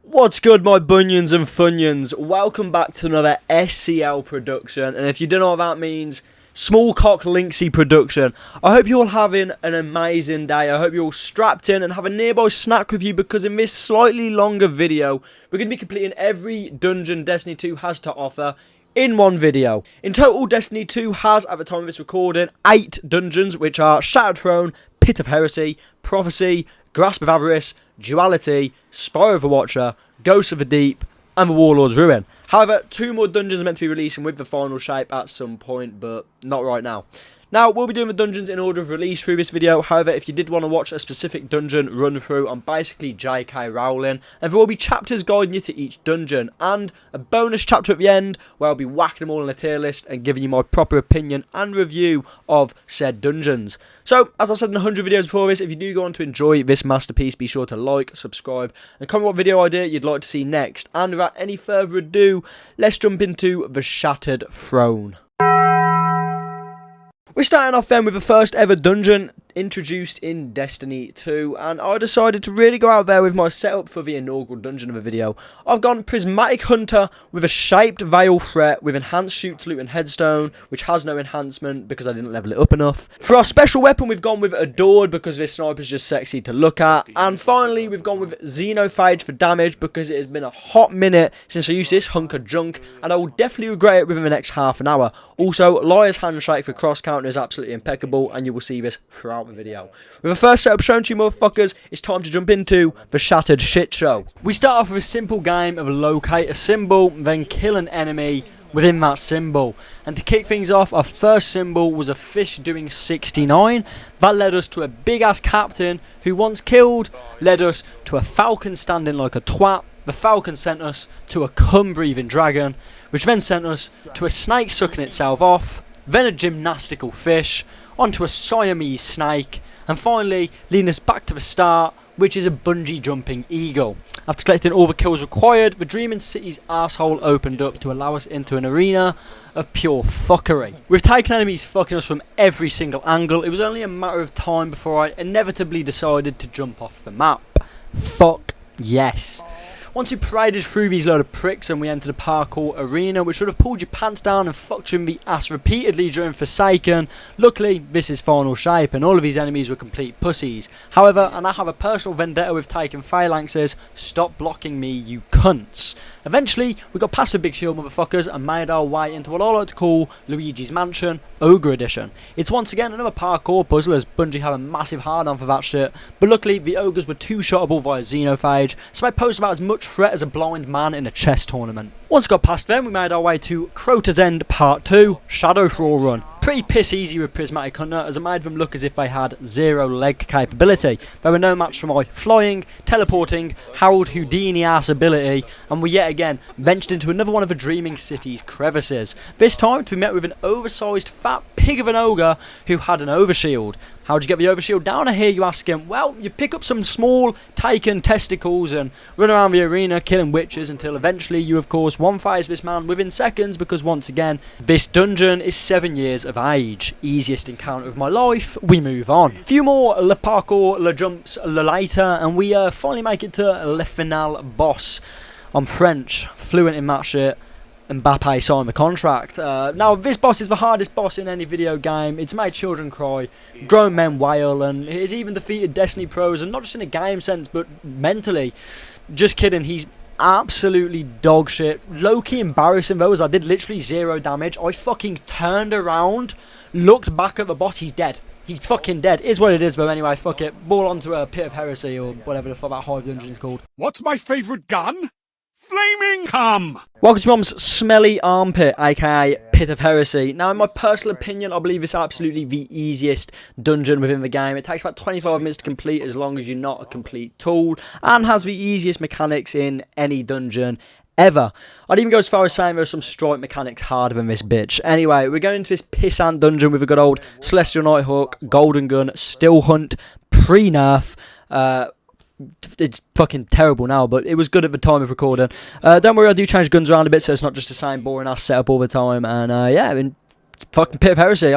What's good, my bunions and funyuns? Welcome back to another SCL production, and if you don't know what that means, small cock Lhynxy production. I hope you're all having an amazing day. I hope you're all strapped in and have a nearby snack with you, because in this slightly longer video, we're going to be completing every dungeon Destiny 2 has to offer in one video. In total, Destiny 2 has, at the time of this recording, 8 dungeons, which are Shattered Throne, Pit of Heresy, Prophecy, Grasp of Avarice, Duality, Spire of the Watcher, Ghost of the Deep, and the Warlords Ruin. However, 2 more dungeons are meant to be releasing with the final shape at some point, but not right now. Now, we'll be doing the dungeons in order of release through this video. However, if you did want to watch a specific dungeon run through, I'm basically J.K. Rowling, and there will be chapters guiding you to each dungeon, and a bonus chapter at the end where I'll be whacking them all in a tier list and giving you my proper opinion and review of said dungeons. So, as I've said in 100 videos before this, if you do go on to enjoy this masterpiece, be sure to like, subscribe, and comment what video idea you'd like to see next. And without any further ado, let's jump into the Shattered Throne. We're starting off then with the first ever dungeon introduced in Destiny 2, and I decided to really go out there with my setup for the inaugural dungeon of the video. I've gone Prismatic Hunter with a shaped veil threat with enhanced shoot to loot and headstone, which has no enhancement because I didn't level it up enough. For our special weapon, we've gone with Adored because this sniper's just sexy to look at. And finally, we've gone with Xenophage for damage because it has been a hot minute since I used this hunk of junk, and I will definitely regret it within the next half an hour. Also, Liar's Handshake for cross counter is absolutely impeccable, and you will see this throughout the video. With the first setup shown to you motherfuckers, it's time to jump into the Shattered Shit Show. We start off with a simple game of locate a symbol, then kill an enemy within that symbol. And to kick things off, our first symbol was a fish doing 69. That led us to a big ass captain who, once killed, led us to a falcon standing like a twat. The falcon sent us to a cum breathing dragon, which then sent us to a snake sucking itself off, then a gymnastical fish, onto a Siamese snake, and finally leading us back to the start, which is a bungee jumping eagle. After collecting all the kills required, the Dreaming City's arsehole opened up to allow us into an arena of pure fuckery. We've taken enemies fucking us from every single angle. It was only a matter of time before I inevitably decided to jump off the map. Fuck yes. Once we paraded through these load of pricks and we entered the parkour arena, which would have pulled your pants down and fucked you in the ass repeatedly during Forsaken, luckily this is final shape and all of these enemies were complete pussies. However, and I have a personal vendetta with taking phalanxes, stop blocking me, you cunts. Eventually, we got past the big shield motherfuckers and made our way into what I like to call Luigi's Mansion, Ogre Edition. It's once again another parkour puzzle, as Bungie have a massive hard on for that shit, but luckily the ogres were two-shottable via Xenophage, so I posed about as much threat as a blind man in a chess tournament. Once got past them, we made our way to Crota's End Part 2, Shadow Thrall Run. Pretty piss easy with Prismatic Hunter, as I made them look as if they had 0 leg capability. They were no match for my flying, teleporting, Harold Houdini ass ability, and we yet again ventured into another one of the Dreaming City's crevices. This time to be met with an oversized fat pig of an ogre who had an overshield. How'd you get the overshield down? I hear you asking. Well, you pick up some small taken testicles and run around the arena killing witches until eventually you of course one-phase this man within seconds, because once again this dungeon is 7 years of age. Easiest encounter of my life. We move on. A few more le parkour, le jumps, le later, and we finally make it to le final boss. I'm French, fluent in that shit. Mbappe signed the contract. Now, this boss is the hardest boss in any video game. It's made children cry, grown men wail, and he's even defeated Destiny pros, and not just in a game sense, but mentally. Just kidding, he's absolutely dog shit. Low-key embarrassing though, as I did literally 0 damage. I fucking turned around, looked back at the boss, he's dead. He's fucking dead. Is what it is though, anyway, fuck it. Ball onto a Pit of Heresy, or whatever the fuck that hive dungeon is called. What's my favourite gun? Flaming cum! Welcome to Mom's Smelly Armpit, aka Pit of Heresy. Now, in my personal opinion, I believe it's absolutely the easiest dungeon within the game. It takes about 25 minutes to complete as long as you're not a complete tool, and has the easiest mechanics in any dungeon ever. I'd even go as far as saying there are some strike mechanics harder than this bitch. Anyway, we're going into this pissant dungeon with a good old Celestial Nighthawk, Golden Gun, Still Hunt, pre-nerf. It's fucking terrible now, but it was good at the time of recording. Don't worry, I do change guns around a bit, so it's not just the same boring ass setup all the time. And yeah, I mean, fucking Pit of Heresy.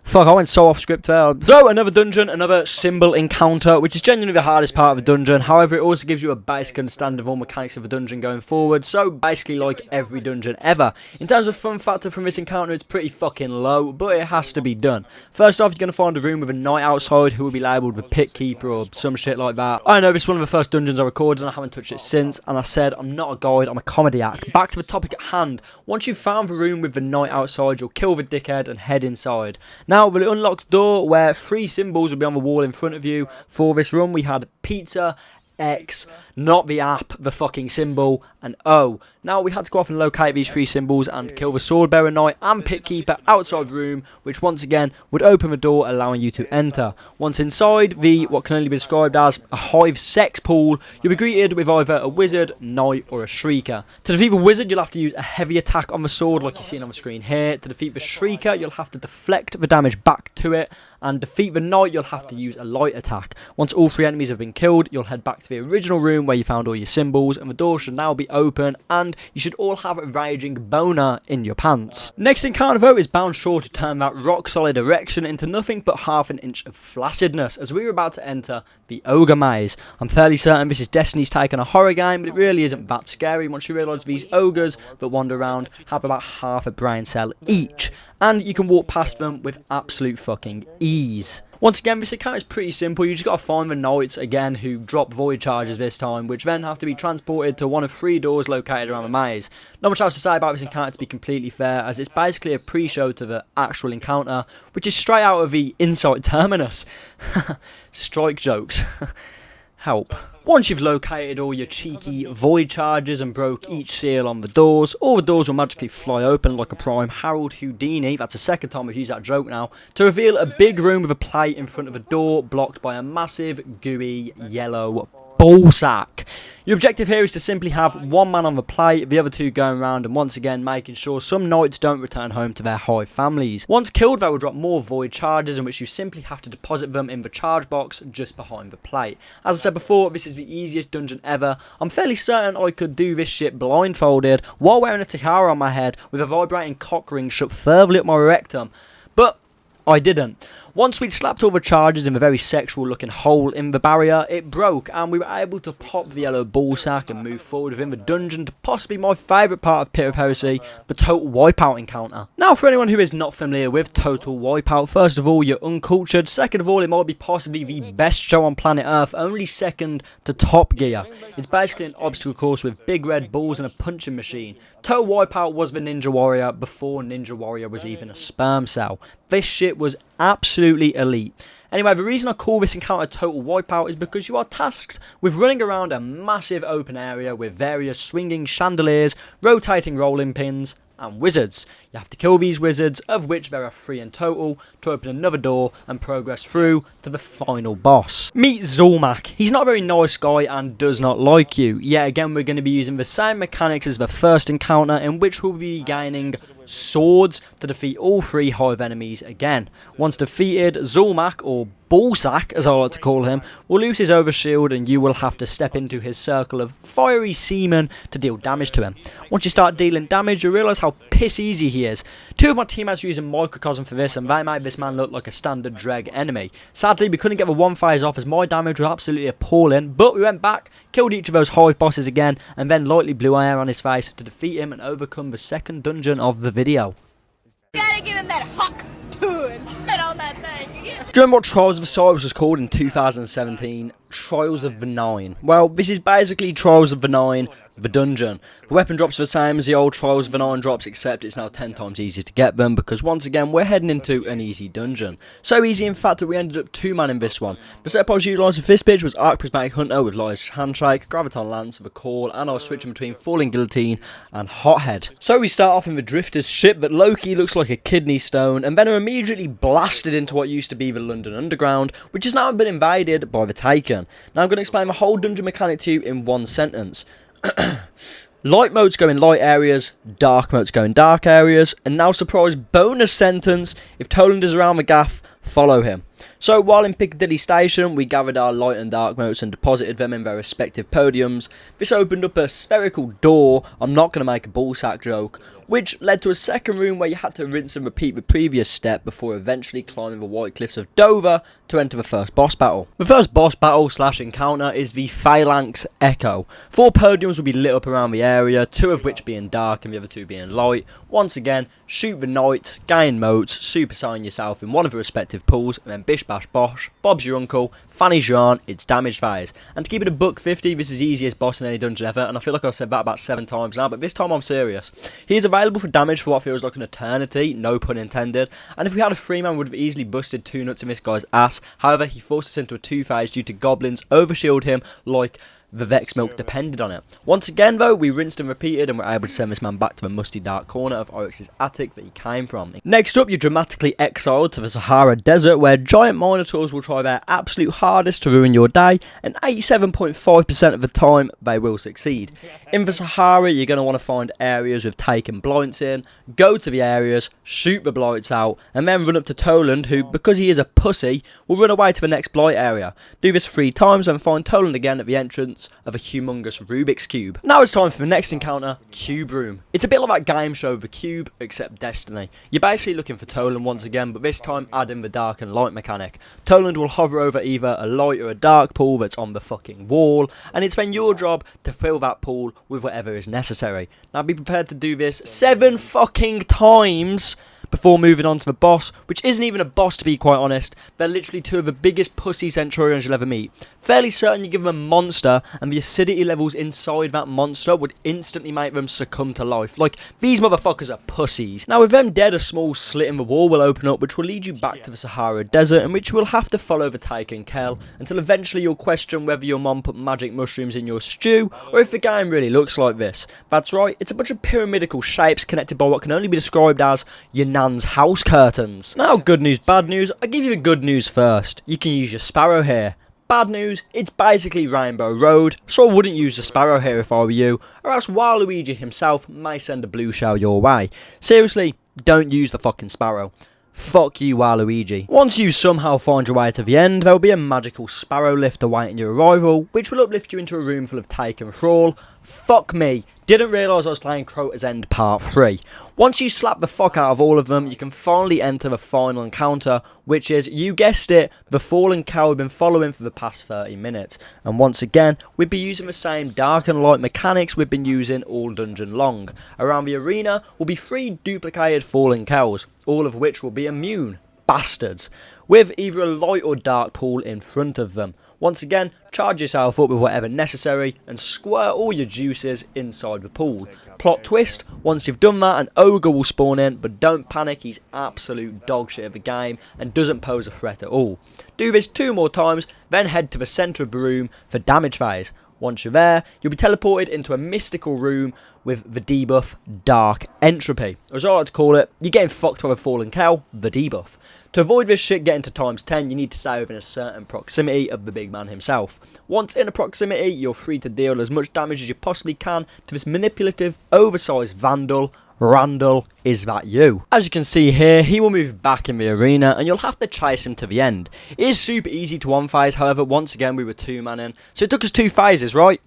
Fuck, I went so off script there. So, another dungeon, another symbol encounter, which is genuinely the hardest part of a dungeon. However, it also gives you a basic understanding of all mechanics of a dungeon going forward. So, basically like every dungeon ever. In terms of fun factor from this encounter, it's pretty fucking low, but it has to be done. First off, you're going to find a room with a knight outside who will be labelled with Pit Keeper or some shit like that. I know this is one of the first dungeons I recorded and I haven't touched it since, and I said I'm not a guide, I'm a comedy act. Back to the topic at hand. Once you've found the room with the knight outside, you'll kill the dickhead and head inside. Now, the unlocked door where 3 symbols will be on the wall in front of you. For this run, we had pizza, X, not the app, the fucking symbol, and O. Now we had to go off and locate these 3 symbols and kill the Swordbearer Knight and Pit Keeper outside the room, which once again would open the door allowing you to enter. Once inside what can only be described as a hive sex pool, you'll be greeted with either a wizard, knight or a shrieker. To defeat the wizard, you'll have to use a heavy attack on the sword like you're seeing on the screen here. To defeat the shrieker, you'll have to deflect the damage back to it, and defeat the knight, you'll have to use a light attack. Once all 3 enemies have been killed, you'll head back to the original room where you found all your symbols, and the door should now be open, and you should all have a raging boner in your pants. Next encounter though is bound sure to turn that rock solid erection into nothing but half an inch of flaccidness, as we are about to enter the Ogre Maze. I'm fairly certain this is Destiny's take on a horror game, but it really isn't that scary once you realise these ogres that wander around have about half a brain cell each, and you can walk past them with absolute fucking ease. Once again, this account is pretty simple. You just got to find the knights again who drop void charges this time, which then have to be transported to one of 3 doors located around the maze. Not much else to say about this encounter, to be completely fair, as it's basically a pre-show to the actual encounter, which is straight out of the Insight Terminus. Strike jokes. Help. Once you've located all your cheeky void charges and broke each seal on the doors, all the doors will magically fly open like a prime Harold Houdini, that's the second time we've used that joke now, to reveal a big room with a plate in front of a door blocked by a massive, gooey, yellow ball sack. Your objective here is to simply have 1 man on the plate, the other 2 going around and once again making sure some knights don't return home to their hive families. Once killed, they will drop more void charges, in which you simply have to deposit them in the charge box just behind the plate. As I said before, this is the easiest dungeon ever. I'm fairly certain I could do this shit blindfolded while wearing a tiara on my head with a vibrating cock ring shoved firmly up my rectum, but I didn't. Once we'd slapped all the charges in the very sexual looking hole in the barrier, it broke and we were able to pop the yellow ball sack and move forward within the dungeon to possibly my favourite part of Pit of Heresy, the Total Wipeout encounter. Now, for anyone who is not familiar with Total Wipeout, first of all, you're uncultured. Second of all, it might be possibly the best show on planet Earth, only second to Top Gear. It's basically an obstacle course with big red balls and a punching machine. Total Wipeout was the Ninja Warrior before Ninja Warrior was even a sperm cell. This shit was absolutely elite. Anyway, the reason I call this encounter Total Wipeout is because you are tasked with running around a massive open area with various swinging chandeliers, rotating rolling pins, and wizards. You have to kill these wizards, of which there are 3 in total, to open another door and progress through to the final boss. Meet Zulmak. He's not a very nice guy and does not like you. Yet again, we're going to be using the same mechanics as the first encounter, in which we'll be gaining swords to defeat all 3 hive enemies again. Once defeated, Zulmak, or Ballsack as I like to call him, will lose his overshield and you will have to step into his circle of fiery seamen to deal damage to him. Once you start dealing damage, you realise how piss easy he is. 2 of my teammates were using Microcosm for this and they made this man look like a standard Dreg enemy. Sadly, we couldn't get the 1 phase off as my damage was absolutely appalling, but we went back, killed each of those hive bosses again, and then lightly blew air on his face to defeat him and overcome the second dungeon of the video. You gotta give him that hawk too and spit on that thing. Do you remember what Trials of Osiris was called in 2017? Trials of the Nine. Well, this is basically Trials of the Nine, the dungeon. The weapon drops are the same as the old Trials of the Nine drops, except it's now 10 times easier to get them, because once again, we're heading into an easy dungeon. So easy, in fact, that we ended up 2-man in this one. The set I was utilising for this bitch was Arc Prismatic Hunter with Liar's Handshake, Graviton Lance, the Call, and I was switching between Falling Guillotine and Hothead. So we start off in the Drifter's ship that low-key looks like a kidney stone, and then are immediately blasted into what used to be the London Underground, which has now been invaded by the Taken. Now I'm going to explain the whole dungeon mechanic to you in one sentence. Light modes go in light areas, dark modes go in dark areas, and now surprise bonus sentence, if Toland is around the gaff, follow him. So while in Piccadilly Station, we gathered our light and dark motes and deposited them in their respective podiums. This opened up a spherical door, I'm not going to make a ballsack joke, which led to a second room where you had to rinse and repeat the previous step before eventually climbing the White Cliffs of Dover to enter the first boss battle. The first boss battle / encounter is the Phalanx Echo. 4 podiums will be lit up around the area, 2 of which being dark and the other 2 being light. Once again, shoot the knights, gain motes, supersign yourself in one of the respective pools, and then bish bash bosh, Bob's your uncle, Fanny's your aunt, it's damage phase. And to keep it a $1.50, this is the easiest boss in any dungeon ever, and I feel like I've said that about 7 times now, but this time I'm serious. He is available for damage for what feels like an eternity, no pun intended, and if we had a 3-man, we would have easily busted 2 nuts in this guy's ass. However, he forced us into a 2-phase due to goblins overshield him like the Vex milk depended on it. Once again though, we rinsed and repeated and were able to send this man back to the musty dark corner of Oryx's attic that he came from. Next up, you're dramatically exiled to the Sahara Desert, where giant minotaurs will try their absolute hardest to ruin your day, and 87.5% of the time they will succeed. In the Sahara, you're going to want to find areas with taken blights in, go to the areas, shoot the blights out, and then run up to Toland, who, because he is a pussy, will run away to the next blight area. Do this 3 times and find Toland again at the entrance of a humongous Rubik's Cube. Now it's time for the next encounter, Cube Room. It's a bit like that game show The Cube, except Destiny. You're basically looking for Toland once again, but this time add in the dark and light mechanic. Toland will hover over either a light or a dark pool that's on the fucking wall, and it's then your job to fill that pool with whatever is necessary. Now be prepared to do this 7 fucking times before moving on to the boss, which isn't even a boss to be quite honest. They're literally 2 of the biggest pussy Centurions you'll ever meet. Fairly certain you give them a monster and the acidity levels inside that monster would instantly make them succumb to life. Like, these motherfuckers are pussies. Now with them dead, a small slit in the wall will open up which will lead you back to the Sahara Desert, in which you will have to follow the taken Kel until eventually you'll question whether your mom put magic mushrooms in your stew or if the game really looks like this. That's right, it's a bunch of pyramidical shapes connected by what can only be described as your nan's house curtains. Now good news, bad news. I'll give you the good news first. You can use your Sparrow here. Bad news, it's basically Rainbow Road, so I wouldn't use the Sparrow here if I were you, or else Waluigi himself may send a blue shell your way. Seriously, don't use the fucking Sparrow. Fuck you, Waluigi. Once you somehow find your way to the end, there will be a magical Sparrow lift awaiting your arrival, which will uplift you into a room full of taken thrall. Fuck me. Didn't realise I was playing Crota's End Part 3. Once you slap the fuck out of all of them, you can finally enter the final encounter, which is, you guessed it, the fallen cow we've been following for the past 30 minutes. And once again, we'd be using the same dark and light mechanics we've been using all dungeon long. Around the arena will be 3 duplicated fallen cows, all of which will be immune. Bastards. With either a light or dark pool in front of them. Once again, charge yourself up with whatever necessary and squirt all your juices inside the pool. Plot twist, once you've done that, an ogre will spawn in, but don't panic, he's absolute dog shit of the game and doesn't pose a threat at all. Do this 2 more times, then head to the centre of the room for damage phase. Once you're there, you'll be teleported into a mystical room with the debuff Dark Entropy. As I like to call it, you're getting fucked by a fallen cow, the debuff. To avoid this shit getting to times 10, you need to stay within a certain proximity of the big man himself. Once in a proximity, you're free to deal as much damage as you possibly can to this manipulative, oversized vandal. Randall, is that you? As you can see here, he will move back in the arena and you'll have to chase him to the end. It is super easy to 1-phase, however, once again we were 2-man in, so it took us 2 phases, right?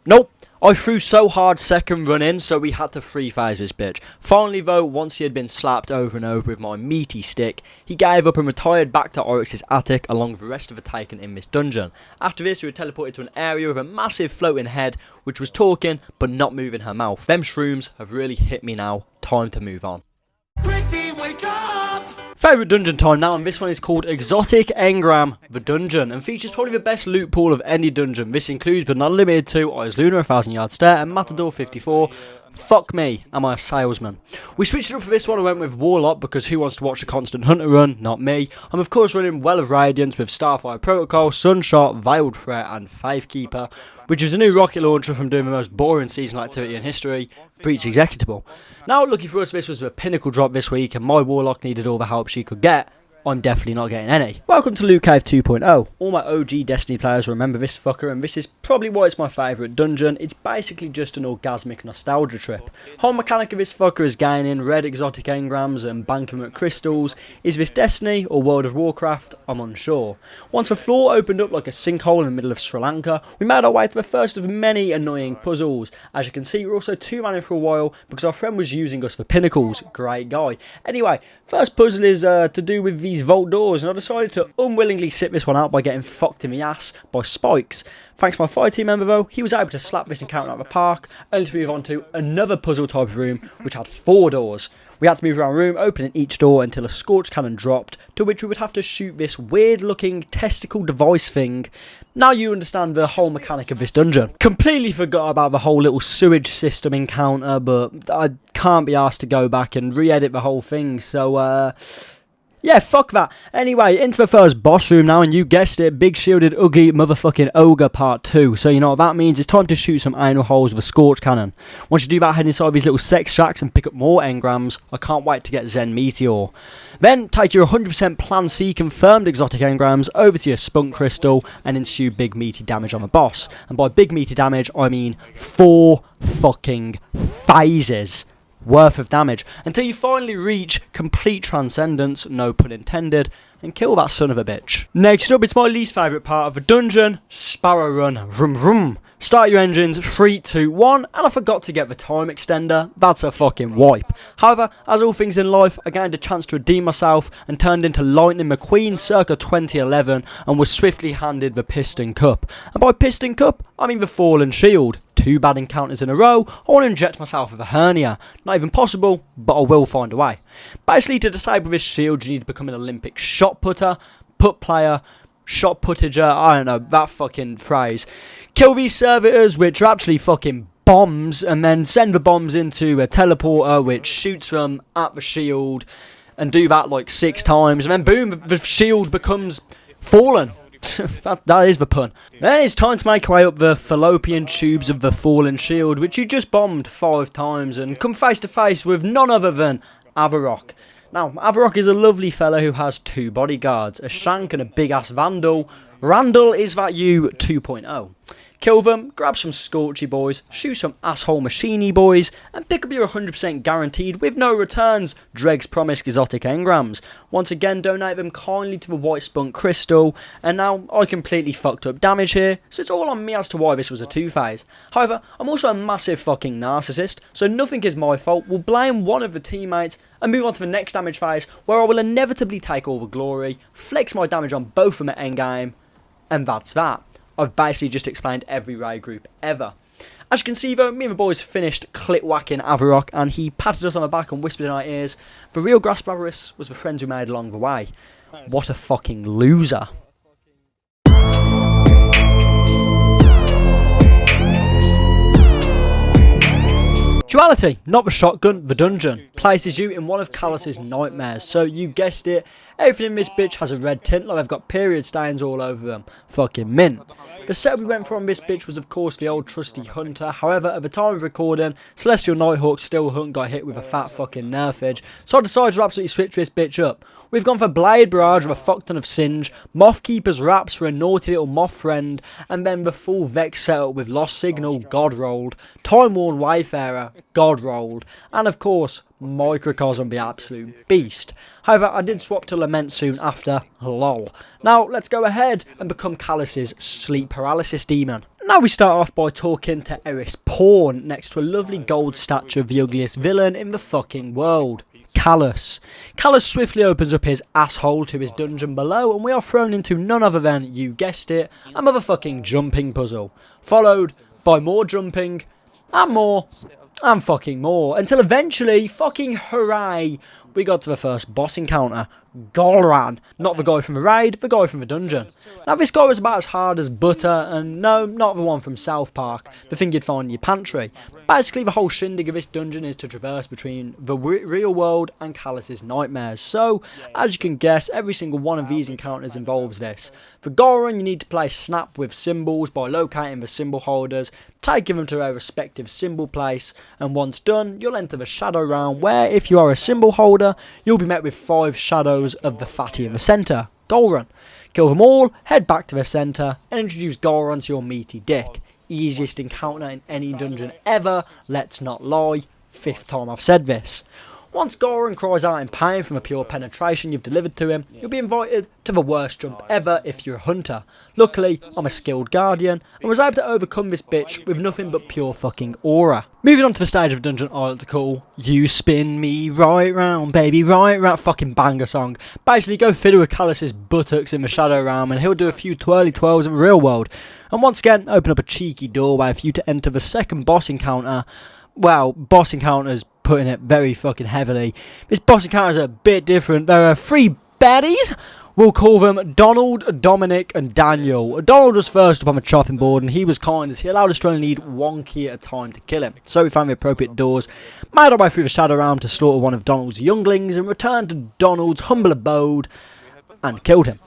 Nope. I threw so hard second run in, so we had to 3-phase this bitch. Finally though, once he had been slapped over and over with my meaty stick, he gave up and retired back to Oryx's attic along with the rest of the taken in this dungeon. After this, we were teleported to an area with a massive floating head, which was talking but not moving her mouth. Them shrooms have really hit me now. Time to move on. Favourite dungeon time now, and this one is called Exotic Engram, the dungeon, and features probably the best loot pool of any dungeon. This includes, but not limited to, Eyes Luna, 1000 Yard Stare, and Matador 54. Fuck me, am I a salesman? We switched it up for this one and went with Warlock because who wants to watch a constant hunter run? Not me. I'm of course running Well of Radiance with Starfire Protocol, Sunshot, Veiled Threat and Faithkeeper, which is a new rocket launcher from doing the most boring seasonal activity in history, Breach Executable. Now lucky for us, this was a pinnacle drop this week and my Warlock needed all the help she could get. I'm definitely not getting any. Welcome to Loot Cave 2.0. All my OG Destiny players remember this fucker, and this is probably why it's my favourite dungeon. It's basically just an orgasmic nostalgia trip. Whole mechanic of this fucker is gaining red exotic engrams and banking them at crystals. Is this Destiny or World of Warcraft? I'm unsure. Once the floor opened up like a sinkhole in the middle of Sri Lanka, we made our way to the first of many annoying puzzles. As you can see, we're also 2 manning for a while because our friend was using us for pinnacles. Great guy. Anyway, first puzzle is to do with these vault doors, and I decided to unwillingly sit this one out by getting fucked in the ass by spikes. Thanks to my fire team member though, he was able to slap this encounter out of the park, only to move on to another puzzle type of room which had 4 doors. We had to move around the room, opening each door until a scorch cannon dropped, to which we would have to shoot this weird looking testicle device thing. Now you understand the whole mechanic of this dungeon. Completely forgot about the whole little sewage system encounter, but I can't be asked to go back and re-edit the whole thing, so yeah, fuck that. Anyway, into the first boss room now, and you guessed it, big shielded ugly motherfucking ogre part 2. So you know what that means, it's time to shoot some anal holes with a scorch cannon. Once you do that, head inside these little sex shacks and pick up more engrams. I can't wait to get Zen Meteor. Then take your 100% plan C confirmed exotic engrams over to your spunk crystal and ensue big meaty damage on the boss. And by big meaty damage, I mean 4 fucking phases worth of damage until you finally reach complete transcendence, no pun intended, and kill that son of a bitch. Next up, it's my least favourite part of the dungeon, Spire Run. Vroom vroom. Start your engines, 3, 2, 1, and I forgot to get the time extender. That's a fucking wipe. However, as all things in life, I gained a chance to redeem myself and turned into Lightning McQueen circa 2011 and was swiftly handed the Piston Cup. And by Piston Cup, I mean the Fallen Shield. 2 bad encounters in a row, I want to inject myself with a hernia. Not even possible, but I will find a way. Basically, to disable this shield, you need to become an Olympic shot putter, put player, shot puttager, I don't know, that fucking phrase. Kill these servitors, which are actually fucking bombs, and then send the bombs into a teleporter, which shoots them at the shield, and do that like 6 times, and then boom, the shield becomes fallen. that is the pun. Then it's time to make our way up the fallopian tubes of the fallen shield, which you just bombed 5 times, and come face to face with none other than Avarice. Now, Avarice is a lovely fella who has 2 bodyguards, a shank and a big ass vandal. Randall, is that you 2.0. Kill them, grab some scorchy boys, shoot some asshole machiney boys, and pick up your 100% guaranteed with no returns Dregs promised exotic engrams. Once again, donate them kindly to the white spunk crystal, and now I completely fucked up damage here, so it's all on me as to why this was a 2-phase. However, I'm also a massive fucking narcissist, so nothing is my fault. We'll blame one of the teammates and move on to the next damage phase, where I will inevitably take all the glory, flex my damage on both of them at endgame, and that's that. I've basically just explained every raid group ever. As you can see though, me and the boys finished clip whacking Avarice, and he patted us on the back and whispered in our ears, the real grasp of Avarice was the friends we made along the way. What a fucking loser. Duality, not the shotgun, the dungeon, places you in one of Callus's nightmares, so you guessed it, everything in this bitch has a red tint, like they've got period stains all over them. Fucking mint. The setup we went for on this bitch was of course the old trusty Hunter, however at the time of recording, Celestial Nighthawk still hadn't got hit with a fat fucking nerfage, so I decided to absolutely switch this bitch up. We've gone for Blade Barrage with a fuck ton of Singe, Moth Keeper's Wraps for a naughty little moth friend, and then the full Vex setup with Lost Signal, God rolled, Time Worn Wayfarer, God rolled, and of course Microcosm, the absolute beast. However, I did swap to Lament soon after, lol. Now let's go ahead and become Callus's sleep paralysis demon. Now we start off by talking to Eris Pawn next to a lovely gold statue of the ugliest villain in the fucking world, Callus. Callus swiftly opens up his asshole to his dungeon below, and we are thrown into none other than, you guessed it, a motherfucking jumping puzzle, followed by more jumping, and more, and fucking more, until eventually, fucking hooray, we got to the first boss encounter, Golran. Not the guy from the raid, the guy from the dungeon. Now this guy was about as hard as butter, and no, not the one from South Park, the thing you'd find in your pantry. Basically the whole shindig of this dungeon is to traverse between the real world and Callus's nightmares. So, as you can guess, every single one of these encounters involves this. For Golran, you need to play snap with symbols by locating the symbol holders, taking them to their respective symbol place, and once done, you'll enter the shadow realm where, if you are a symbol holder, shoulder, you'll be met with 5 shadows of the fatty in the centre. Goal run. Kill them all, head back to the centre, and introduce Goron to your meaty dick. Easiest encounter in any dungeon ever, let's not lie, 5th time I've said this. Once Goron cries out in pain from a pure penetration you've delivered to him, you'll be invited to the worst jump ever if you're a hunter. Luckily, I'm a skilled guardian, and was able to overcome this bitch with nothing but pure fucking aura. Moving on to the stage of dungeon I like to call, You Spin Me Right Round, Baby, Right Round, fucking banger song. Basically, go fiddle with Callus's buttocks in the Shadow Realm, and he'll do a few twirly twirls in the real world. And once again, open up a cheeky doorway for you to enter the second boss encounter. Well, boss encounters putting it very fucking heavily. This boss encounter is a bit different. There are 3 baddies. We'll call them Donald, Dominic and Daniel. Donald was first up on the chopping board, and he was kind as he allowed us to only need 1 key at a time to kill him. So we found the appropriate doors, made our way through the Shadow Realm to slaughter one of Donald's younglings and returned to Donald's humble abode and killed him.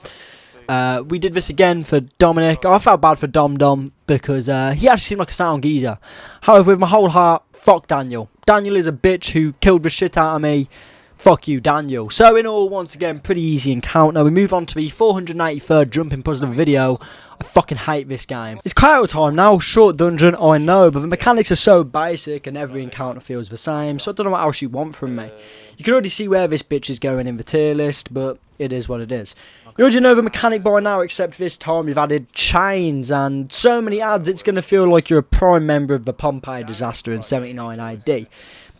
We did this again for Dominic. I felt bad for Dom because he actually seemed like a sound geezer. However, with my whole heart, fuck Daniel. Daniel is a bitch who killed the shit out of me. Fuck you, Daniel. So in all, once again, pretty easy encounter. We move on to the 483rd jumping puzzle of the video. I fucking hate this game. It's Kyoto time now, short dungeon, I know, but the mechanics are so basic and every encounter feels the same, so I don't know what else you want from me. You can already see where this bitch is going in the tier list, but it is what it is. You already know the mechanic by now, except this time you've added chains and so many ads it's going to feel like you're a prime member of the Pompeii disaster in 79 AD.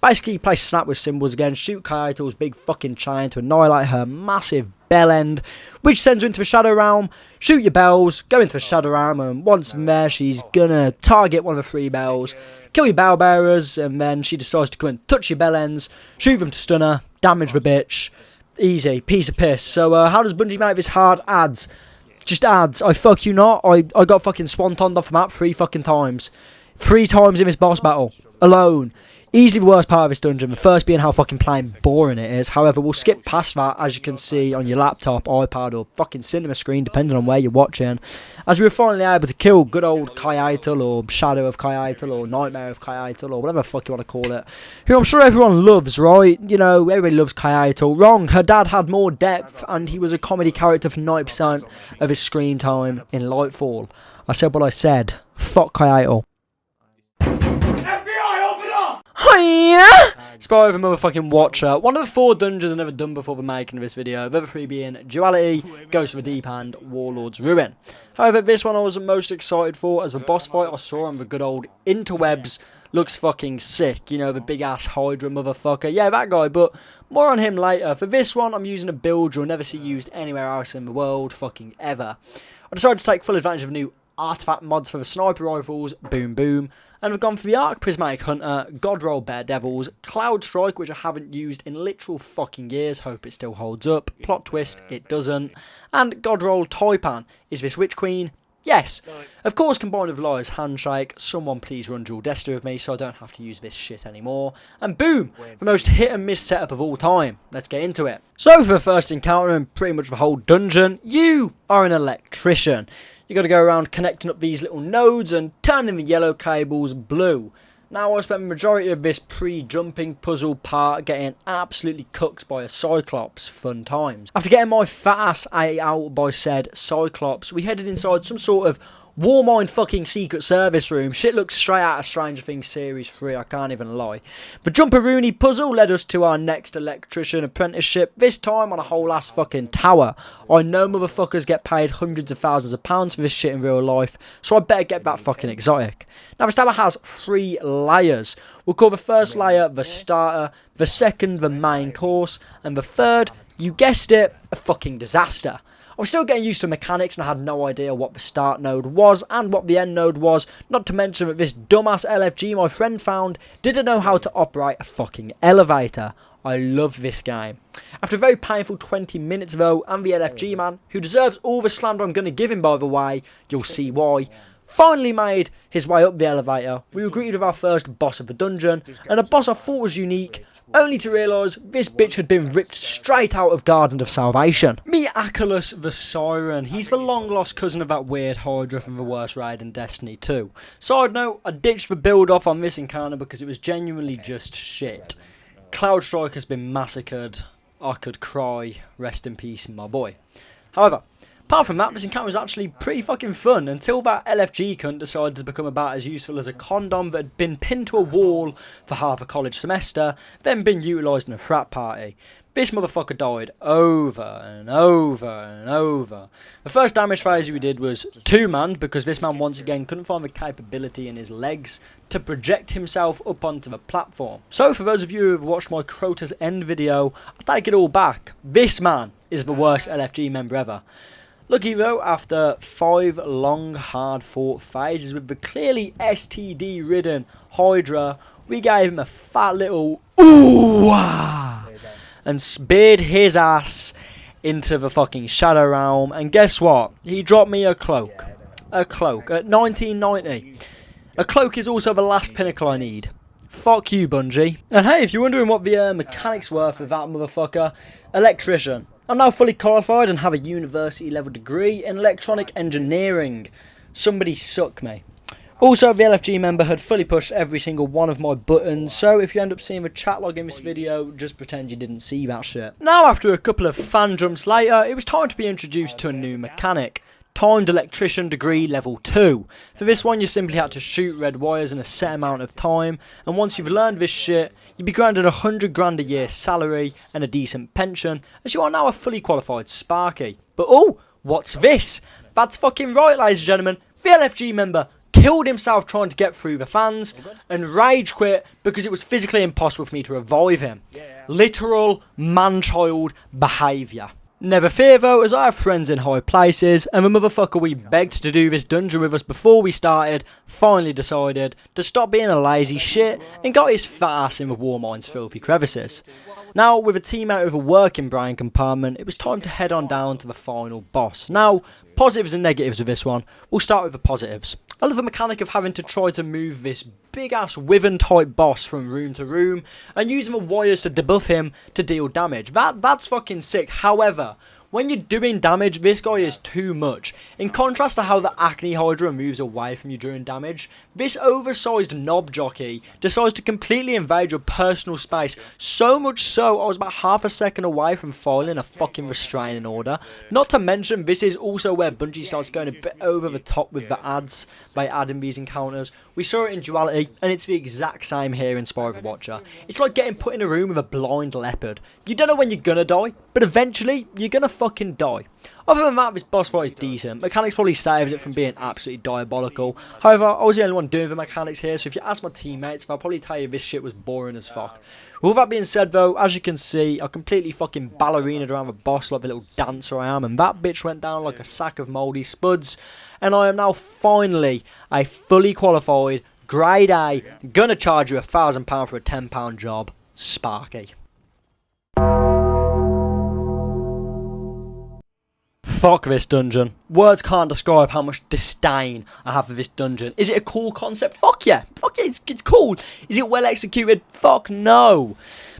Basically, you play snap with symbols again, shoot Kyoto's big fucking chain to annihilate her massive bell end, which sends her into the Shadow Realm. Shoot your bells, go into the Shadow Realm, and once there, she's gonna target one of the 3 bells, kill your bell bearers, and then she decides to come and touch your bell ends, shoot them to stun her, damage the bitch. Easy, piece of piss. So, how does Bungie make this hard? Ads. Just ads. I fuck you not. I got fucking swantoned off the map 3 fucking times. 3 times in this boss battle. Alone. Easily the worst part of this dungeon, the first being how fucking plain boring it is. However, we'll skip past that, as you can see on your laptop, iPad, or fucking cinema screen, depending on where you're watching. As we were finally able to kill good old Kyoto, or Shadow of Kyoto, or Nightmare of Kyoto, or whatever the fuck you want to call it. Who I'm sure everyone loves, right? You know, everybody loves Kyoto. Wrong, her dad had more depth, and he was a comedy character for 90% of his screen time in Lightfall. I said what I said. Fuck Kyoto. Hiya! Spire the motherfucking Watcher. One of the 4 dungeons I've never done before the making of this video. The other 3 being Duality, Ghost of the Deep and Warlords Ruin. However, this one I was most excited for, as the boss fight I saw on the good old interwebs looks fucking sick. You know, the big ass Hydra motherfucker. Yeah, that guy, but more on him later. For this one, I'm using a build you'll never see used anywhere else in the world, fucking ever. I decided to take full advantage of new artifact mods for the sniper rifles, boom boom, and we've gone for the Arc Prismatic Hunter, Godroll Bear Devils, Cloud Strike, which I haven't used in literal fucking years, hope it still holds up, plot twist, it doesn't, and Godroll Taipan. Is this Witch Queen? Yes. Of course, combined with Liar's Handshake, someone please run Dual Destiny with me so I don't have to use this shit anymore, and boom, the most hit and miss setup of all time. Let's get into it. So for the first encounter and pretty much the whole dungeon, you are an electrician. You got to go around connecting up these little nodes and turning the yellow cables blue. Now I spent the majority of this pre-jumping puzzle part getting absolutely cooked by a Cyclops. Fun times. After getting my fat ass ate out by said Cyclops, we headed inside some sort of Warmind fucking secret service room. Shit looks straight out of Stranger Things Series 3, I can't even lie. The Jumperoonie puzzle led us to our next electrician apprenticeship, this time on a whole ass fucking tower. I know motherfuckers get paid hundreds of thousands of pounds for this shit in real life, so I better get that fucking exotic. Now this tower has 3 layers. We'll call the first layer the starter, the second the main course, and the third, you guessed it, a fucking disaster. I was still getting used to mechanics and I had no idea what the start node was and what the end node was, not to mention that this dumbass LFG my friend found didn't know how to operate a fucking elevator. I love this game. After a very painful 20 minutes though, and the LFG man, who deserves all the slander I'm going to give him by the way, you'll see why, finally made his way up the elevator, we were greeted with our first boss of the dungeon, and a boss I thought was unique, only to realise this bitch had been ripped straight out of Garden of Salvation. Meet Achelous the Siren. He's the long lost cousin of that weird Hydra from the worst raid in Destiny 2. Side note, I ditched the build off on this encounter because it was genuinely just shit. Cloud Strike has been massacred. I could cry. Rest in peace, my boy. However, apart from that, this encounter was actually pretty fucking fun until that LFG cunt decided to become about as useful as a condom that had been pinned to a wall for half a college semester, then been utilised in a frat party. This motherfucker died over and over and over. The first damage phase we did was 2-man because this man once again couldn't find the capability in his legs to project himself up onto the platform. So for those of you who have watched my Crota's End video, I take it all back. This man is the worst LFG member ever. Lucky though, after 5 long hard fought phases with the clearly STD ridden Hydra, we gave him a fat little ooh and speared his ass into the fucking Shadow Realm, and guess what? He dropped me a cloak. A cloak at 1990. A cloak is also the last pinnacle I need. Fuck you, Bungie. And hey, if you're wondering what the mechanics were for that motherfucker, electrician. I'm now fully qualified and have a university level degree in electronic engineering. Somebody suck me. Also, the LFG member had fully pushed every single one of my buttons, so if you end up seeing the chat log in this video, just pretend you didn't see that shit. Now, after a couple of fan jumps later, it was time to be introduced to a new mechanic. Timed Electrician Degree Level 2. For this one, you simply had to shoot red wires in a set amount of time, and once you've learned this shit, you'd be granted 100 grand a year salary and a decent pension, as you are now a fully qualified Sparky. But oh, what's this? That's fucking right, ladies and gentlemen, the LFG member killed himself trying to get through the fans and rage quit because it was physically impossible for me to revive him. Literal man-child behaviour. Never fear though, as I have friends in high places, and the motherfucker we begged to do this dungeon with us before we started finally decided to stop being a lazy shit and got his fat ass in the Warmind's filthy crevices. Now, with a team out of a working brain compartment, it was time to head on down to the final boss. Now, positives and negatives with this one. We'll start with the positives. I love the mechanic of having to try to move this big ass Wyvern type boss from room to room and using the wires to debuff him to deal damage. That's fucking sick. However, when you're doing damage, this guy is too much. In contrast to how the Acne Hydra moves away from you during damage, this oversized knob jockey decides to completely invade your personal space, so much so I was about half a second away from filing a fucking restraining order. Not to mention, this is also where Bungie starts going a bit over the top with the ads by adding these encounters. We saw it in Duality, and it's the exact same here in Spire of the Watcher. It's like getting put in a room with a blind leopard. You don't know when you're gonna die, but eventually, you're gonna fucking die. Other than that, this boss fight is decent. Mechanics probably saved it from being absolutely diabolical. However, I was the only one doing the mechanics here, so if you ask my teammates, they'll probably tell you this shit was boring as fuck. With that being said though, as you can see, I completely fucking ballerinaed around the boss like the little dancer I am, and that bitch went down like a sack of mouldy spuds, and I am now finally a fully qualified, grade A, gonna charge you £1,000 for a £10 job, Sparky. Fuck this dungeon. Words can't describe how much disdain I have for this dungeon. Is it a cool concept? Fuck yeah. Fuck yeah, it's cool. Is it well executed? Fuck no.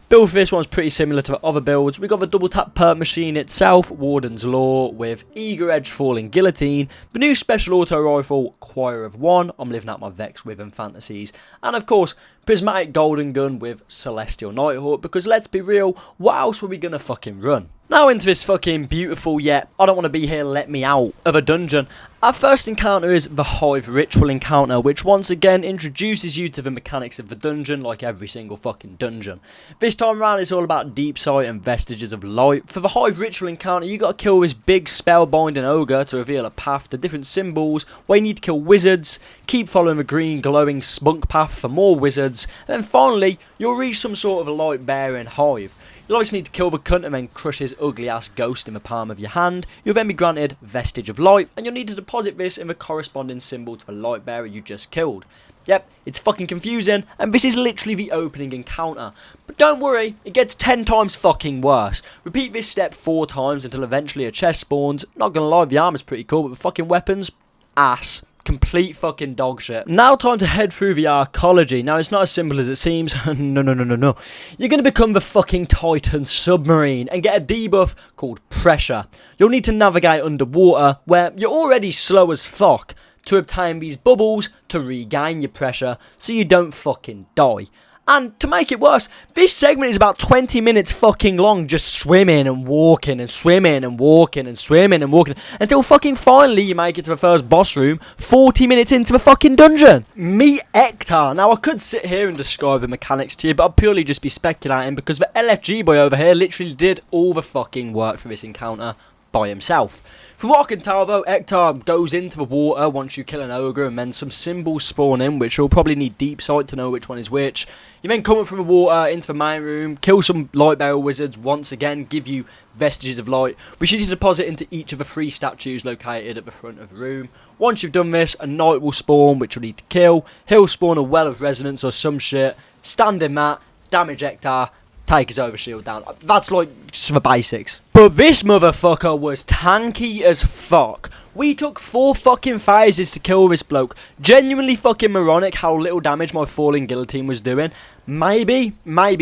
Build for this one's pretty similar to the other builds. We got the double tap perk machine itself, Warden's Law, with Eager Edge Falling Guillotine, the new special auto rifle, Choir of One, I'm living out my Vex Wyvern fantasies, and of course, Prismatic Golden Gun with Celestial Nighthawk, because let's be real, what else were we gonna fucking run? Now into this fucking beautiful yet I don't want to be here let me out of a dungeon. Our first encounter is the Hive Ritual encounter, which once again introduces you to the mechanics of the dungeon like every single fucking dungeon. This time around it's all about deep sight and vestiges of light. For the Hive Ritual encounter you gotta kill this big spellbinding ogre to reveal a path to different symbols where you need to kill wizards, keep following the green glowing spunk path for more wizards, and then finally you'll reach some sort of a light bearing hive. You'll also need to kill the cunt and then crush his ugly ass ghost in the palm of your hand. You'll then be granted Vestige of Light, and you'll need to deposit this in the corresponding symbol to the light bearer you just killed. Yep, it's fucking confusing, and this is literally the opening encounter. But don't worry, it gets 10 times fucking worse. Repeat this step 4 times until eventually a chest spawns. Not gonna lie, the armor's pretty cool, but the fucking weapons, ass. Complete fucking dog shit. Now time to head through the arcology. Now it's not as simple as it seems. No. You're going to become the fucking Titan submarine and get a debuff called Pressure. You'll need to navigate underwater where you're already slow as fuck to obtain these bubbles to regain your pressure so you don't fucking die. And to make it worse, this segment is about 20 minutes fucking long, just swimming and walking and swimming and walking and swimming and walking, until fucking finally you make it to the first boss room, 40 minutes into the fucking dungeon. Meet Hector. Now, I could sit here and describe the mechanics to you, but I'd purely just be speculating, because the LFG boy over here literally did all the fucking work for this encounter by himself. From what I can tell though, Hector goes into the water once you kill an ogre, and then some symbols spawn in, which you'll probably need deep sight to know which one is which. You then come up from the water into the main room, kill some light bearer wizards, once again give you vestiges of light, which you need to deposit into each of the 3 statues located at the front of the room. Once you've done this, a knight will spawn, which you'll need to kill. He'll spawn a well of resonance or some shit, stand in that, damage Hector, take his overshield down. That's like just the basics. But this motherfucker was tanky as fuck. We took 4 fucking phases to kill this bloke. Genuinely fucking moronic how little damage my falling guillotine was doing. Maybe,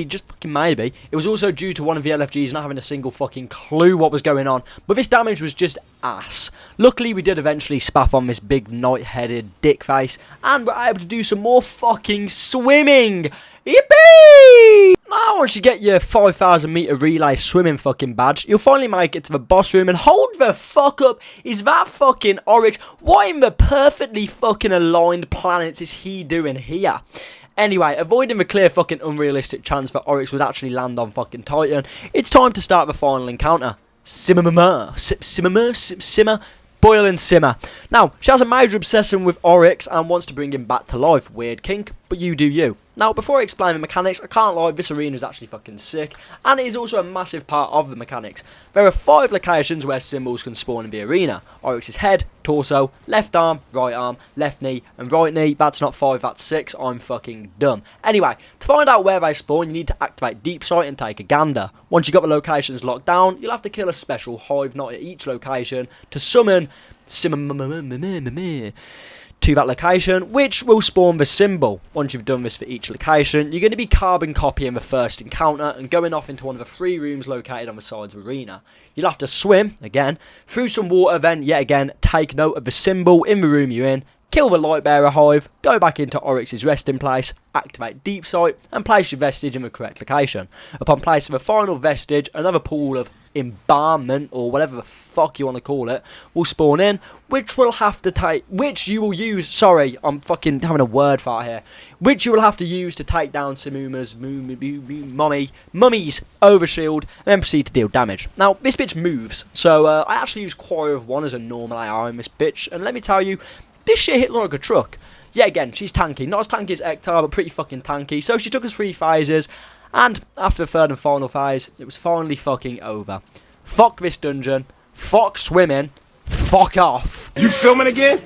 just fucking maybe, it was also due to one of the LFGs not having a single fucking clue what was going on. But this damage was just ass. Luckily, we did eventually spaff on this big knight-headed dick face, and we're able to do some more fucking swimming. Yippee! Now, once you get your 5,000 meter relay swimming fucking badge, you'll finally make it to the boss room, and hold the fuck up, is that fucking Oryx? What in the perfectly fucking aligned planets is he doing here? Anyway, avoiding the clear fucking unrealistic chance that Oryx would actually land on fucking Titan, it's time to start the final encounter. Simmer, boil and simmer. Now, she has a major obsession with Oryx and wants to bring him back to life. Weird kink, but you do you. Now, before I explain the mechanics, I can't lie, this arena is actually fucking sick, and it is also a massive part of the mechanics. There are 5 locations where symbols can spawn in the arena. Oryx's head, torso, left arm, left knee, and right knee. That's not 5, that's 6. I'm fucking dumb. Anyway, to find out where they spawn, you need to activate Deep Sight and take a gander. Once you've got the locations locked down, you'll have to kill a special hive knot at each location to summon to that location, which will spawn the symbol. Once you've done this for each location, you're going to be carbon copying the first encounter and going off into one of the 3 rooms located on the sides of the arena. You'll have to swim, again, through some water, then, yet again, take note of the symbol in the room you're in, kill the Lightbearer hive, go back into Oryx's resting place, activate Deep Sight, and place your vestige in the correct location. Upon placing the final vestige, another pool of embalmment, or whatever the fuck you want to call it, will spawn in, which will have to take, which you will use, sorry, I'm fucking having a word fight here, which you will have to use to take down Simuma's mummy's overshield, and then proceed to deal damage. Now, this bitch moves, so I actually use Choir of 1 as a normal AR in this bitch, and let me tell you, this shit hit like a truck. Yeah, again, she's tanky, not as tanky as Hector, but pretty fucking tanky, so she took us 3 phases, and after the 3rd and final phase, it was finally fucking over. Fuck this dungeon. Fuck swimming. Fuck off. You filming again?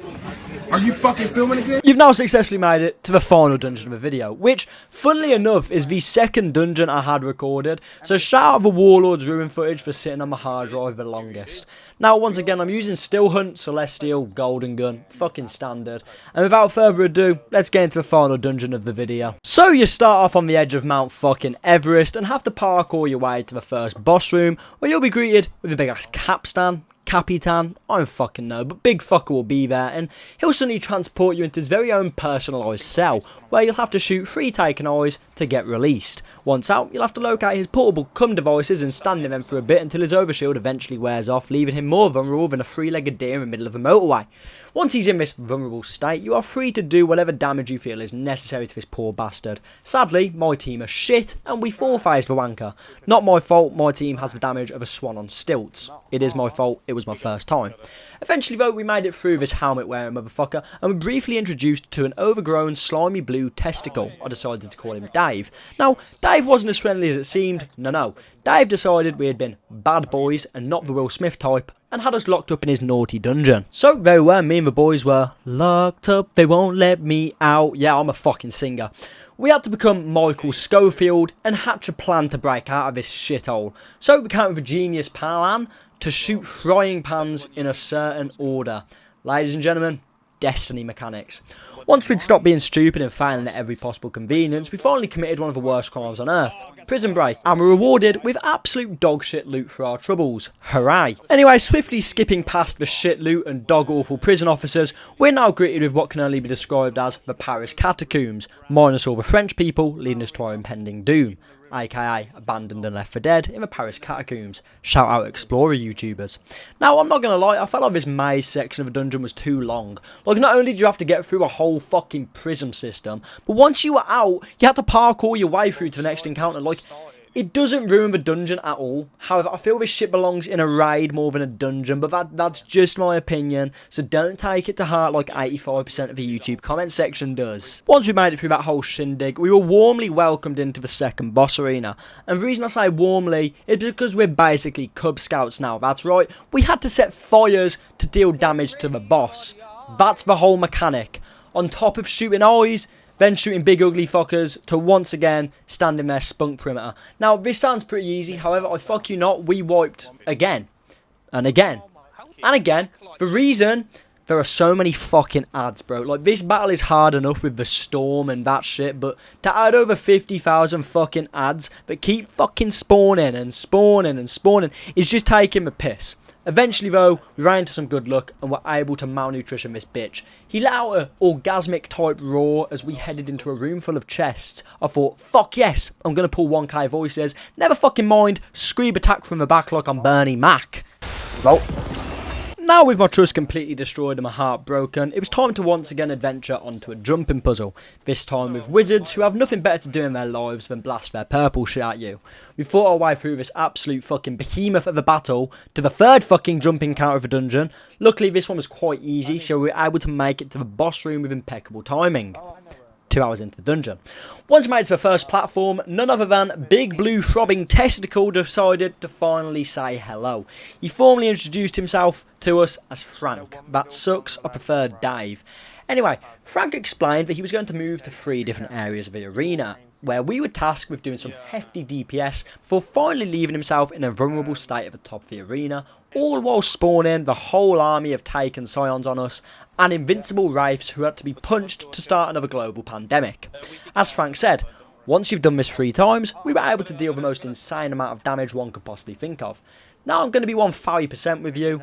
Are you fucking filming again? You've now successfully made it to the final dungeon of the video, which, funnily enough, is the 2nd dungeon I had recorded, so shout out the Warlords Ruin footage for sitting on my hard drive the longest. Now, once again, I'm using Still Hunt, Celestial, Golden Gun, fucking standard, and without further ado, let's get into the final dungeon of the video. So you start off on the edge of Mount fucking Everest and have to parkour your way to the first boss room, where you'll be greeted with a big ass capstan, Capitan, I don't fucking know, but Big Fucker will be there, and he'll suddenly transport you into his very own personalised cell, where you'll have to shoot 3 taken eyes to get released. Once out, you'll have to locate his portable cum devices and stand in them for a bit until his overshield eventually wears off, leaving him more vulnerable than a 3-legged deer in the middle of a motorway. Once he's in this vulnerable state, you are free to do whatever damage you feel is necessary to this poor bastard. Sadly, my team are shit, and we 4-phased the wanker. Not my fault, my team has the damage of a swan on stilts. It is my fault, it was my first time. Eventually though, we made it through this helmet wearing motherfucker, and were briefly introduced to an overgrown slimy blue testicle. I decided to call him Dave. Now, Dave wasn't as friendly as it seemed, no. Dave decided we had been bad boys and not the Will Smith type, and had us locked up in his naughty dungeon. So there we were, me and the boys were locked up, they won't let me out. Yeah, I'm a fucking singer. We had to become Michael Schofield and hatch a plan to break out of this shithole. So we came up with a genius plan to shoot frying pans in a certain order. Ladies and gentlemen, Destiny mechanics. Once we'd stopped being stupid and failing at every possible convenience, we finally committed one of the worst crimes on earth. Prison break. And were rewarded with absolute dogshit loot for our troubles. Hooray. Anyway, swiftly skipping past the shit loot and dog awful prison officers, we're now greeted with what can only be described as the Paris catacombs, minus all the French people leading us to our impending doom. aka abandoned and left for dead in the Paris catacombs. Shout out explorer YouTubers. Now I'm not gonna lie, I felt like this maze section of the dungeon was too long. Like, not only did you have to get through a whole fucking prism system, but once you were out, you had to parkour your way through to the next encounter. Like, it doesn't ruin the dungeon at all. However, I feel this shit belongs in a raid more than a dungeon, but that's just my opinion, so don't take it to heart like 85% of the YouTube comment section does. Once we made it through that whole shindig, we were warmly welcomed into the second boss arena, and the reason I say warmly is because we're basically Cub Scouts now. That's right, we had to set fires to deal damage to the boss. That's the whole mechanic. On top of shooting eyes, then shooting big ugly fuckers to once again stand in their spunk perimeter. Now, this sounds pretty easy, however, I fuck you not, we wiped again. And again. And again. The reason, there are so many fucking ads, bro. Like, this battle is hard enough with the storm and that shit, but to add over 50,000 fucking ads that keep fucking spawning and spawning and spawning is just taking the piss. Eventually though, we ran into some good luck and were able to malnutrition this bitch. He let out an orgasmic type roar as we headed into a room full of chests. I thought, fuck yes, I'm going to pull 1k voices. Never fucking mind, Screeb attack from the back like I'm Bernie Mac. Well, now with my trust completely destroyed and my heart broken, it was time to once again adventure onto a jumping puzzle. This time with wizards who have nothing better to do in their lives than blast their purple shit at you. We fought our way through this absolute fucking behemoth of a battle to the third fucking jumping counter of the dungeon. Luckily this one was quite easy, so we were able to make it to the boss room with impeccable timing. 2 hours into the dungeon. Once made to the first platform, none other than Big Blue Throbbing Testicle decided to finally say hello. He formally introduced himself to us as Frank. That sucks, I prefer Dave. Anyway, Frank explained that he was going to move to 3 different areas of the arena, where we were tasked with doing some hefty DPS before finally leaving himself in a vulnerable state at the top of the arena, all while spawning the whole army of taken scions on us and invincible wraiths who had to be punched to start another global pandemic. As Frank said, once you've done this 3 times, we were able to deal the most insane amount of damage one could possibly think of. Now I'm going to be 1,000% with you.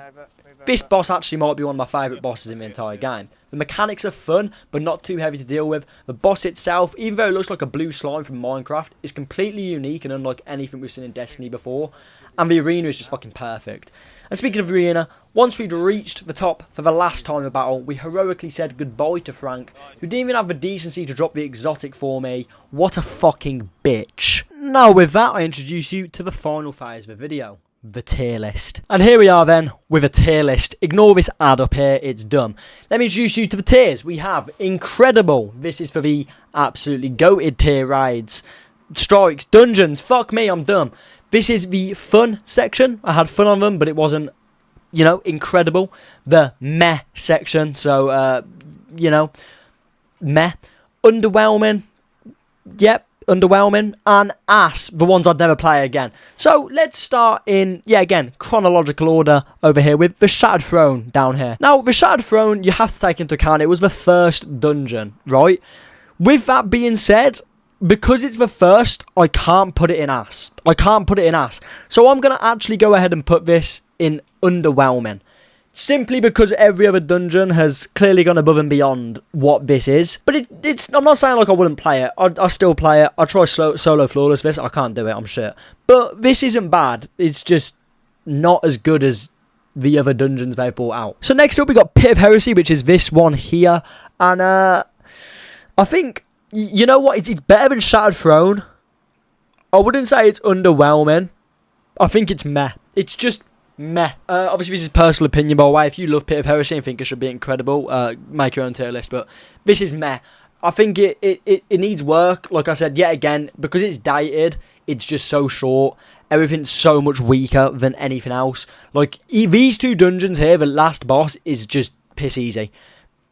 This boss actually might be one of my favourite bosses in the entire game. The mechanics are fun, but not too heavy to deal with. The boss itself, even though it looks like a blue slime from Minecraft, is completely unique and unlike anything we've seen in Destiny before. And the arena is just fucking perfect. And speaking of arena, once we'd reached the top for the last time of battle, we heroically said goodbye to Frank, who didn't even have the decency to drop the exotic for me. What a fucking bitch. Now with that, I introduce you to the final phase of the video. The tier list. And here we are then with a tier list. Ignore this ad up here, it's dumb. Let me introduce you to the tiers. We have Incredible. This is for the absolutely goated tier raids. Strikes, dungeons, fuck me, I'm dumb. This is the fun section. I had fun on them, but it wasn't, you know, incredible. The meh section, so, you know, meh. Underwhelming, yep. Underwhelming, and ass, the ones I'd never play again. So let's start in, yeah, again, chronological order over here with the Shattered Throne down here. Now, the Shattered Throne, you have to take into account it was the first dungeon, right? With that being said, because it's the first, I can't put it in ass. I can't put it in ass. So I'm going to actually go ahead and put this in underwhelming. Simply because every other dungeon has clearly gone above and beyond what this is. But it's I'm not saying like I wouldn't play it. I still play it. I try solo flawless this. I can't do it. I'm shit. But this isn't bad. It's just not as good as the other dungeons they've brought out. So next up we got Pit of Heresy, which is this one here. And I think, you know what? It's better than Shattered Throne. I wouldn't say it's underwhelming. I think it's meh. It's just meh. Obviously this is personal opinion, by the way. If you love Pit of Heresy and think it should be incredible, make your own tier list, but this is meh. I think it needs work. Like I said, yet again, because it's dated, it's just so short. Everything's so much weaker than anything else. Like, these 2 dungeons here, the last boss is just piss easy.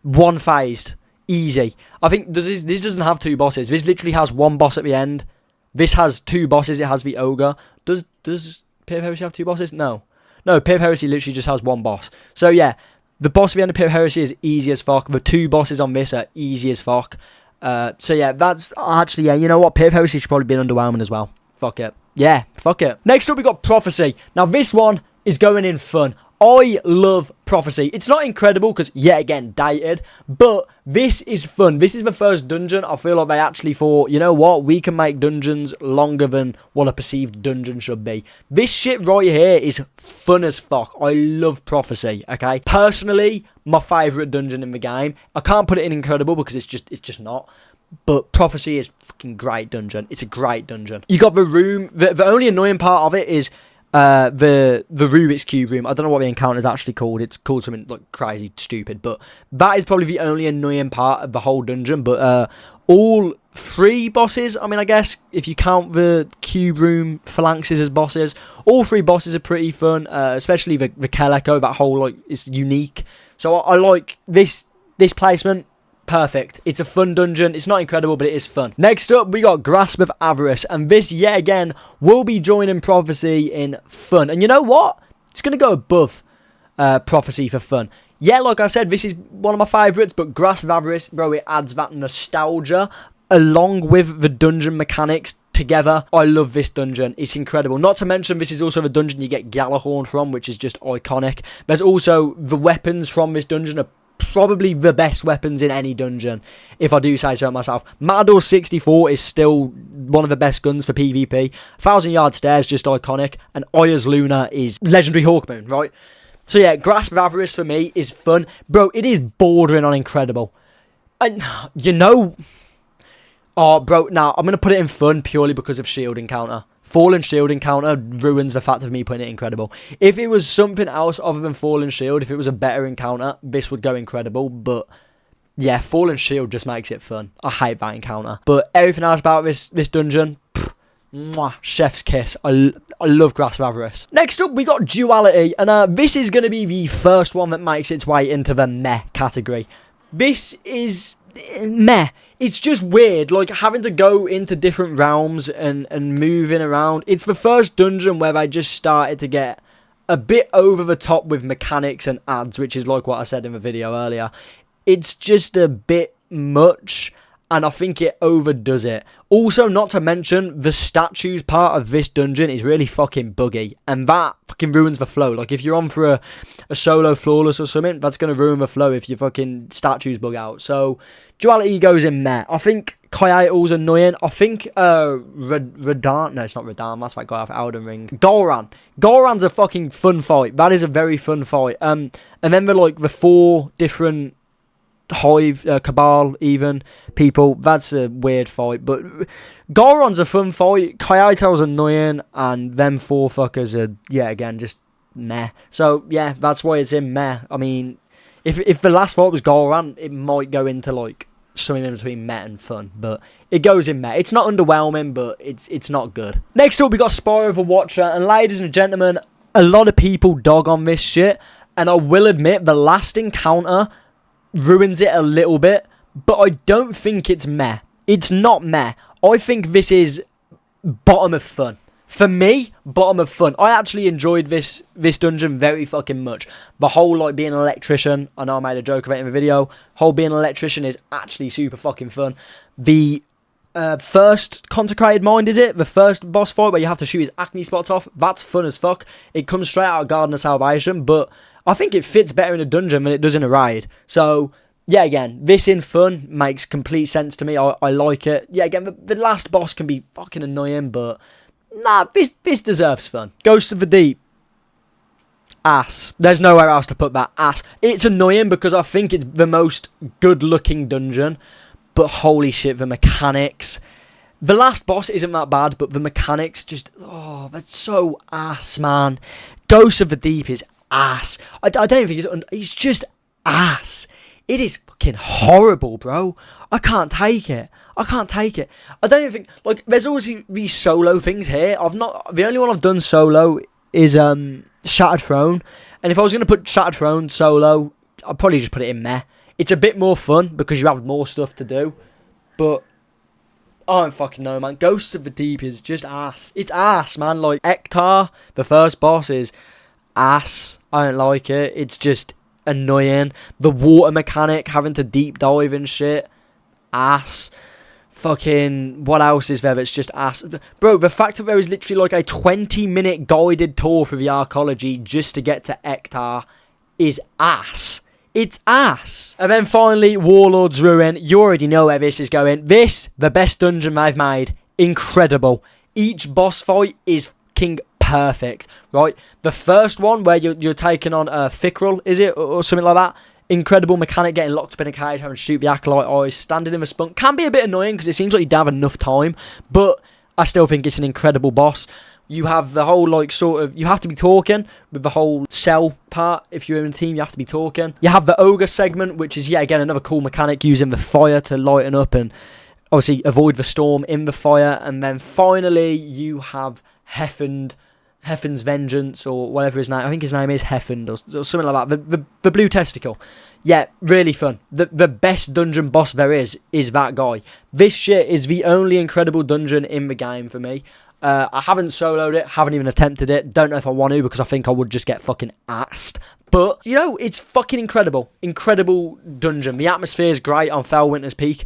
One phased. Easy. I think this doesn't have 2 bosses. This literally has 1 boss at the end. This has 2 bosses. It has the ogre. Does Pit of Heresy have 2 bosses? No. No, Pit of Heresy literally just has 1 boss. So yeah, The boss at the end of Pit of Heresy is easy as fuck. The 2 bosses on this are easy as fuck. So yeah, that's actually, yeah, you know what? Pit of Heresy should probably be underwhelming as well. Fuck it. Yeah, fuck it. Next up, we got Prophecy. Now, this one is going in fun. I love Prophecy. It's not incredible because, yet again, dated, but this is fun. This is the first dungeon I feel like they actually thought, you know what, we can make dungeons longer than what a perceived dungeon should be. This shit right here is fun as fuck. I love Prophecy, okay? Personally, my favourite dungeon in the game. I can't put it in incredible because it's just not. But Prophecy is fucking great dungeon. It's a great dungeon. You got the room. The only annoying part of it is the Rubik's Cube room. I don't know what the encounter is actually called. It's called something like crazy stupid, but that is probably the only annoying part of the whole dungeon. But all 3 bosses, I mean, I guess if you count the cube room phalanxes as bosses, all 3 bosses are pretty fun, especially the Keleko. That whole, like, is unique. So I like this placement. Perfect. It's a fun dungeon. It's not incredible, but it is fun. Next up, we got Grasp of Avarice. And this, yet again, will be joining Prophecy in fun. And you know what? It's going to go above Prophecy for fun. Yeah, like I said, this is one of my favourites. But Grasp of Avarice, bro, it adds that nostalgia along with the dungeon mechanics together. I love this dungeon. It's incredible. Not to mention, this is also the dungeon you get Galahorn from, which is just iconic. There's also the weapons from this dungeon are probably the best weapons in any dungeon, if I do say so myself. Matador 64 is still one of the best guns for PvP. 1,000-yard stairs, just iconic. And Oyer's Luna is legendary Hawkmoon, right? So yeah, Grasp of Avarice for me is fun. Bro, it is bordering on incredible. And, you know... Oh, bro, now, I'm going to put it in fun purely because of shield encounter. Fallen Shield encounter ruins the fact of me putting it incredible. If it was something else other than Fallen Shield, if it was a better encounter, this would go incredible. But yeah, Fallen Shield just makes it fun. I hate that encounter. But everything else about this dungeon, mwah, chef's kiss. I love Grasp of Avarice. Next up, we got Duality. And this is going to be the first one that makes its way into the meh category. This is meh. It's just weird, like, having to go into different realms and moving around. It's the first dungeon where they just started to get a bit over the top with mechanics and ads, which is like what I said in the video earlier. It's just a bit much, and I think it overdoes it. Also, not to mention, the statues part of this dungeon is really fucking buggy, and that fucking ruins the flow. Like, if you're on for a solo flawless or something, that's going to ruin the flow if your fucking statues bug out. So, Duality goes in there. I think Kyaitel's annoying. I think Radan, no, it's not Radan, that's that guy off Elden Ring. Golran's a fucking fun fight. That is a very fun fight. And then the 4 different Hive, Cabal, even people. That's a weird fight, but Golran's a fun fight. Kyaitel's annoying, and them 4 fuckers are, yeah, again, just meh. So yeah, that's why it's in meh. I mean, if the last fight was Golran, it might go into like something in between meh and fun, but it goes in meh. It's not underwhelming, but it's not good. Next up, we got Spire of a Watcher, and ladies and gentlemen, a lot of people dog on this shit, and I will admit the last encounter ruins it a little bit, but I don't think it's meh. It's not meh. I think this is bottom of fun. For me, bottom of fun. I actually enjoyed this dungeon very fucking much. The whole, like, being an electrician, I know I made a joke of it in the video, whole being an electrician is actually super fucking fun. The first Consecrated Mind, is it? The first boss fight where you have to shoot his acne spots off, that's fun as fuck. It comes straight out of Garden of Salvation, but I think it fits better in a dungeon than it does in a raid. So, yeah, again, this in fun makes complete sense to me. I like it. Yeah, again, the last boss can be fucking annoying, but nah, this deserves fun. Ghosts of the Deep. Ass. There's nowhere else to put that. Ass. It's annoying because I think it's the most good-looking dungeon, but holy shit, the mechanics. The last boss isn't that bad, but the mechanics just, oh, that's so ass, man. Ghosts of the Deep is ass. I don't think it's just ass. It is fucking horrible, bro. I can't take it. I don't even think, like, there's always these solo things here. The only one I've done solo is Shattered Throne, and if I was going to put Shattered Throne solo, I'd probably just put it in meh. It's a bit more fun because you have more stuff to do, but I don't fucking know, man. Ghosts of the Deep is just ass. It's ass, man. Like, Ektar, the first boss, is ass. I don't like it. It's just annoying. The water mechanic, having to deep dive and shit, ass. Fucking, what else is there that's just ass? Bro, the fact that there is literally like a 20-minute guided tour through the archaeology just to get to Ektar is ass. It's ass. And then finally, Warlords Ruin. You already know where this is going. This, the best dungeon they've made. Incredible. Each boss fight is fucking perfect, right? The first one where you're taking on Fickrel, is it? Or something like that. Incredible mechanic, getting locked up in a cage, having to shoot the acolyte eyes, standing in the spunk. Can be a bit annoying because it seems like you don't have enough time, but I still think it's an incredible boss. You have the whole, like, sort of, you have to be talking with the whole cell part. If you're in a team, you have to be talking. You have the ogre segment, which is, yet again, another cool mechanic, using the fire to lighten up and obviously avoid the storm in the fire. And then finally, you have Heffen's Vengeance, or whatever his name, I think his name is Heffend, or something like that, the blue testicle. Yeah, really fun. The best dungeon boss there is that guy. This shit is the only incredible dungeon in the game for me. I haven't soloed it, haven't even attempted it, don't know if I want to, because I think I would just get fucking assed. But, you know, it's fucking incredible. Incredible dungeon. The atmosphere is great on Fellwinter's Peak.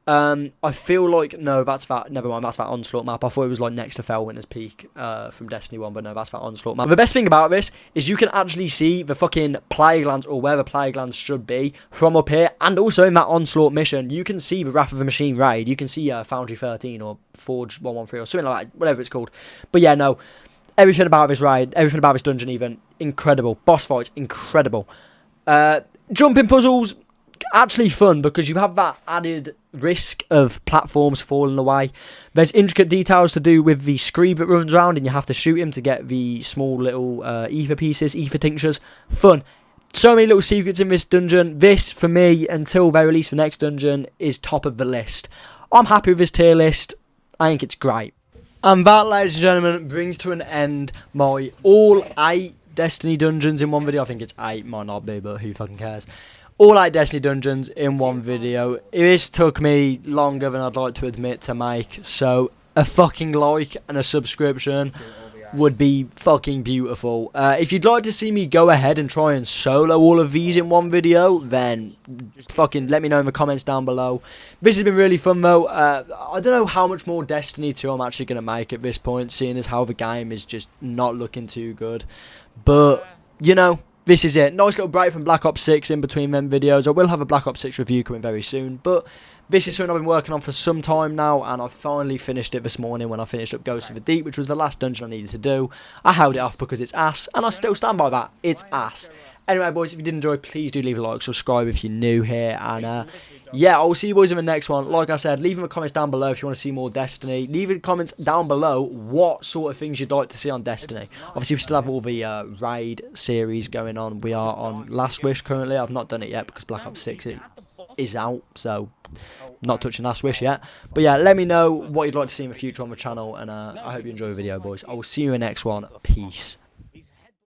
I feel like, no, that's that, never mind, that's that Onslaught map. I thought it was like next to Fellwinter's Peak from Destiny 1, but no, that's that Onslaught map. The best thing about this is you can actually see the fucking plague lands, or where the plague lands should be, from up here, and also in that Onslaught mission, you can see the Wrath of the Machine raid, you can see Foundry 13, or Forge 113, or something like that, whatever it's called. But yeah, no, everything about this raid, everything about this dungeon even, incredible. Boss fights, incredible. Jumping puzzles, actually fun, because you have that added risk of platforms falling away. There's intricate details to do with the screed that runs around, and you have to shoot him to get the small little ether pieces, ether tinctures. Fun. So many little secrets in this dungeon. This, for me, until they release the next dungeon, is top of the list. I'm happy with this tier list. I think it's great. And that, ladies and gentlemen, brings to an end my all 8 Destiny dungeons in one video. I think it's 8, might not be, but who fucking cares. All 8 Destiny dungeons in one video. This took me longer than I'd like to admit to make, so a fucking like and a subscription would be fucking beautiful. If you'd like to see me go ahead and try and solo all of these in one video, then fucking let me know in the comments down below. This has been really fun though. I don't know how much more Destiny 2 I'm actually going to make at this point, seeing as how the game is just not looking too good. But, you know, this is it. Nice little break from Black Ops 6 in between them videos. I will have a Black Ops 6 review coming very soon, but this is something I've been working on for some time now, and I finally finished it this morning when I finished up Ghosts of the Deep, which was the last dungeon I needed to do. I held it off because it's ass, and I still stand by that. It's ass. Anyway, boys, if you did enjoy, please do leave a like, subscribe if you're new here, and yeah, I'll see you boys in the next one. Like I said, leave in the comments down below if you want to see more Destiny. Leave in the comments down below what sort of things you'd like to see on Destiny. Obviously, we still have all the raid series going on. We are on Last Wish currently. I've not done it yet because Black Ops 6 is out, so not touching Last Wish yet. But yeah, let me know what you'd like to see in the future on the channel, and I hope you enjoy the video, boys. I will see you in the next one. Peace.